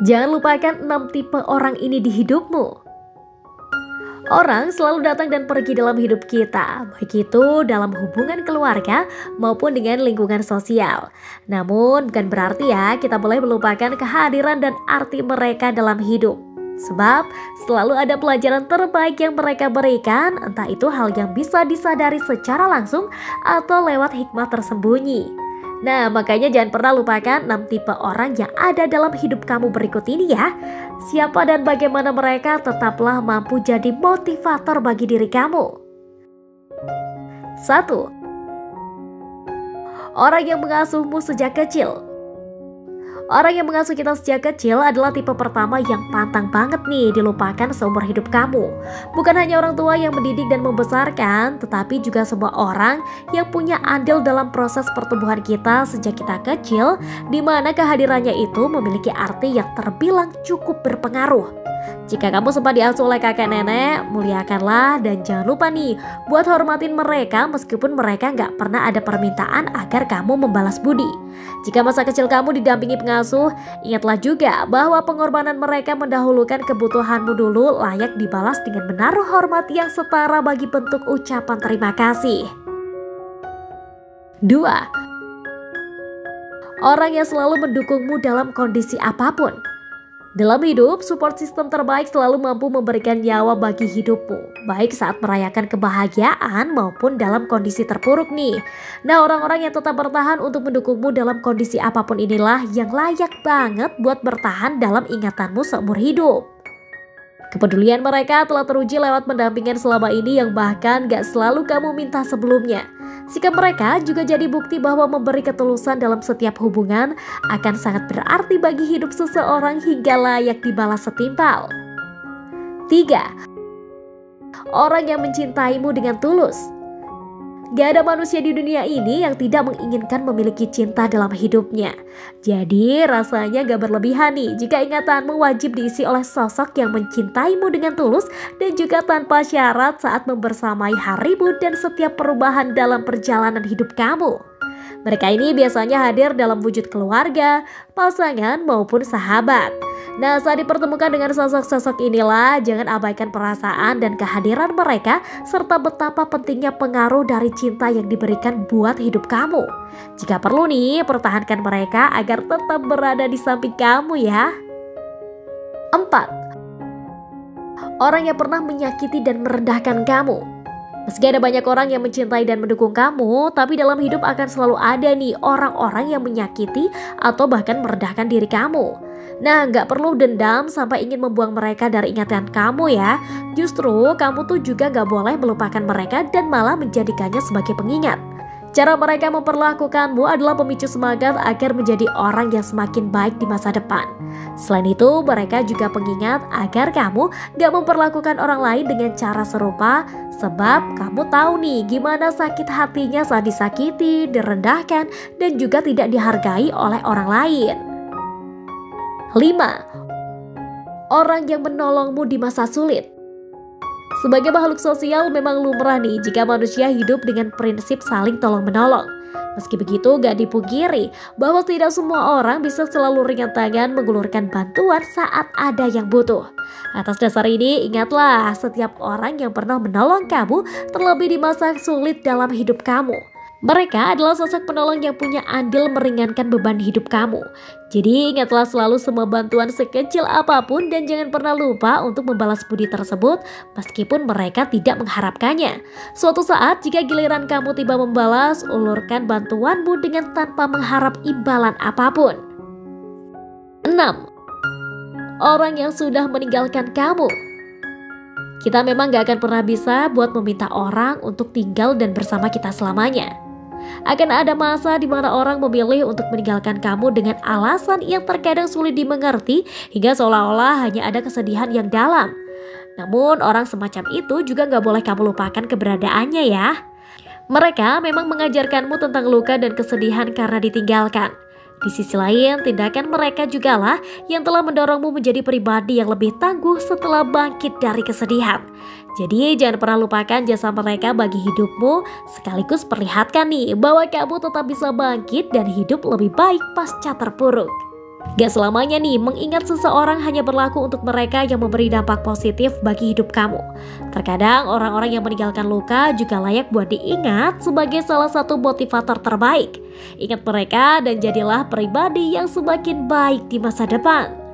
Jangan lupakan 6 tipe orang ini di hidupmu. Orang selalu datang dan pergi dalam hidup kita, baik itu dalam hubungan keluarga maupun dengan lingkungan sosial. Namun bukan berarti ya kita boleh melupakan kehadiran dan arti mereka dalam hidup. Sebab selalu ada pelajaran terbaik yang mereka berikan, entah itu hal yang bisa disadari secara langsung atau lewat hikmah tersembunyi. Nah, makanya jangan pernah lupakan 6 tipe orang yang ada dalam hidup kamu berikut ini ya. Siapa dan bagaimana mereka tetaplah mampu jadi motivator bagi diri kamu. 1. Orang yang mengasuhmu sejak kecil. Orang yang mengasuh kita sejak kecil adalah tipe pertama yang pantang banget nih dilupakan seumur hidup kamu. Bukan hanya orang tua yang mendidik dan membesarkan, tetapi juga semua orang yang punya andil dalam proses pertumbuhan kita sejak kita kecil, di mana kehadirannya itu memiliki arti yang terbilang cukup berpengaruh. Jika kamu sempat diasuh oleh kakek nenek, muliakanlah dan jangan lupa nih buat hormatin mereka meskipun mereka nggak pernah ada permintaan agar kamu membalas budi. Jika masa kecil kamu didampingi pengasuh, ingatlah juga bahwa pengorbanan mereka mendahulukan kebutuhanmu dulu layak dibalas dengan menaruh hormat yang setara bagi bentuk ucapan terima kasih. 2. Orang yang selalu mendukungmu dalam kondisi apapun. Dalam hidup, support system terbaik selalu mampu memberikan nyawa bagi hidupmu, baik saat merayakan kebahagiaan maupun dalam kondisi terpuruk nih. Nah, orang-orang yang tetap bertahan untuk mendukungmu dalam kondisi apapun inilah yang layak banget buat bertahan dalam ingatanmu seumur hidup. Kepedulian mereka telah teruji lewat pendampingan selama ini yang bahkan gak selalu kamu minta sebelumnya. Sikap mereka juga jadi bukti bahwa memberi ketulusan dalam setiap hubungan akan sangat berarti bagi hidup seseorang hingga layak dibalas setimpal. 3. Orang yang mencintaimu dengan tulus. Gak ada manusia di dunia ini yang tidak menginginkan memiliki cinta dalam hidupnya. Jadi rasanya gak berlebihan nih jika ingatanmu wajib diisi oleh sosok yang mencintaimu dengan tulus dan juga tanpa syarat saat membersamai harimu dan setiap perubahan dalam perjalanan hidup kamu. Mereka ini biasanya hadir dalam wujud keluarga, pasangan maupun sahabat. Nah, saat dipertemukan dengan sosok-sosok inilah jangan abaikan perasaan dan kehadiran mereka serta betapa pentingnya pengaruh dari cinta yang diberikan buat hidup kamu. Jika perlu nih, pertahankan mereka agar tetap berada di samping kamu ya. 4. Orang yang pernah menyakiti dan merendahkan kamu. Meski ada banyak orang yang mencintai dan mendukung kamu, tapi dalam hidup akan selalu ada nih orang-orang yang menyakiti atau bahkan merendahkan diri kamu. Nah, nggak perlu dendam sampai ingin membuang mereka dari ingatan kamu ya. Justru kamu tuh juga nggak boleh melupakan mereka dan malah menjadikannya sebagai pengingat. Cara mereka memperlakukanmu adalah pemicu semangat agar menjadi orang yang semakin baik di masa depan. Selain itu, mereka juga pengingat agar kamu gak memperlakukan orang lain dengan cara serupa, sebab kamu tahu nih gimana sakit hatinya saat disakiti, direndahkan, dan juga tidak dihargai oleh orang lain. 5. Orang yang menolongmu di masa sulit. Sebagai makhluk sosial memang lumrah nih jika manusia hidup dengan prinsip saling tolong-menolong. Meski begitu gak dipungkiri bahwa tidak semua orang bisa selalu ringan tangan mengulurkan bantuan saat ada yang butuh. Atas dasar ini ingatlah setiap orang yang pernah menolong kamu terlebih di masa sulit dalam hidup kamu. Mereka adalah sosok penolong yang punya andil meringankan beban hidup kamu. Jadi ingatlah selalu semua bantuan sekecil apapun dan jangan pernah lupa untuk membalas budi tersebut meskipun mereka tidak mengharapkannya. Suatu saat jika giliran kamu tiba membalas, ulurkan bantuanmu dengan tanpa mengharap imbalan apapun. 6. Orang yang sudah meninggalkan kamu. Kita memang gak akan pernah bisa buat meminta orang untuk tinggal dan bersama kita selamanya. Akan ada masa di mana orang memilih untuk meninggalkan kamu dengan alasan yang terkadang sulit dimengerti hingga seolah-olah hanya ada kesedihan yang dalam. Namun orang semacam itu juga gak boleh kamu lupakan keberadaannya ya. Mereka memang mengajarkanmu tentang luka dan kesedihan karena ditinggalkan. Di sisi lain, tindakan mereka jugalah yang telah mendorongmu menjadi pribadi yang lebih tangguh setelah bangkit dari kesedihan. Jadi jangan pernah lupakan jasa mereka bagi hidupmu, sekaligus perlihatkan nih bahwa kamu tetap bisa bangkit dan hidup lebih baik pasca terpuruk. Gak selamanya nih mengingat seseorang hanya berlaku untuk mereka yang memberi dampak positif bagi hidup kamu. Terkadang orang-orang yang meninggalkan luka juga layak buat diingat sebagai salah satu motivator terbaik. Ingat mereka dan jadilah pribadi yang semakin baik di masa depan.